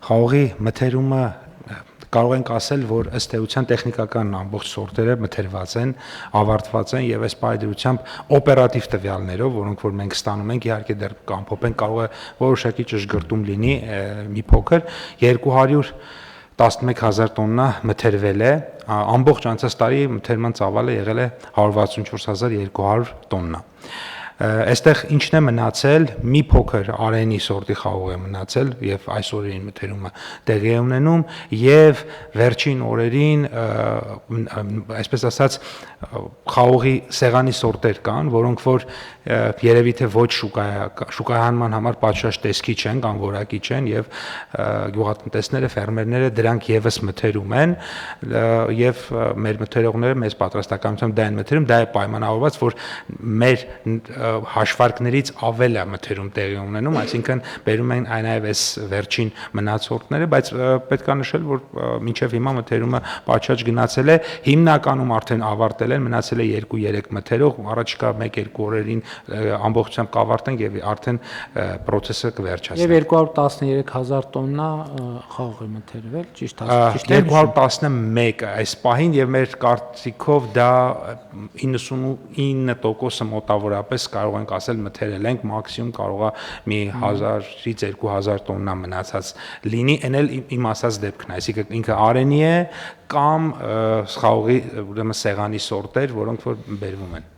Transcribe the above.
Խաղողի մթերումը կարող ենք ասել, որ ըստ էության տեխնիկական ամբողջ սորտերը մթերված են, ավարտված են եւ այս պայդրությամբ օպերատիվ տվյալներով, որոնք որ մենք ստանում ենք, իհարկե դեռ կամփոփենք, կարող է որոշակի ճշգրտում լինի մի փոքր 211,000 տոննա մթերվել է, ամբողջ անցած տարի մթերման ծավալը եղել է 164,200 տոննա։ Այստեղ ինչն է մնացել, մի փոքր արենի սորտի խաղող է մնացել եւ այս օրերին մթերումը տեղի է ունենում եւ վերջին օրերին այսպես ասած խաղողի սեղանի սորտեր կան, որոնք որ երևի թե ոչ շուկայահանման համար պատշաճ տեսքի չեն կամ որակի չեն եւ գյուղատնտեսները, ֆերմերները դրանք եւս մթերում են եւ մեր մթերողները մեծ պատրաստակամությամբ դա են մթերում, դա է պայմանավորված, որ մեր հաշվարկներից ավել է մթերում տեղի ունենում, այսինքն բերում են այնայև այս վերջին մնացորդները, բայց պետք է նշել, որ մինչև հիմա մթերումը պատշաճ գնացել է, հիմնականում արդեն ավարտել են, մնացել է 2-3 մթերող, առաջիկա 1-2 օրերին ամբողջությամբ կավարտենք եւ արդեն process-ը կվերջացնենք։ Եվ 213,000 տոննա խաղող է մթերվել, ճիշտ է։ 211 այս պահին եւ մեր կարծիքով դա 99% մոտավորապես կարող ենք ասել մթերել ենք, մաքսիմում կարող է մի 1000-ից 2000 տոննա մնացած լինի, այն էլ իմ ասած դեպքն է, այսինքն ինքը արենի է կամ խաղողի ուրեմն սեղանի սորտեր, որոնք որ բերվում են։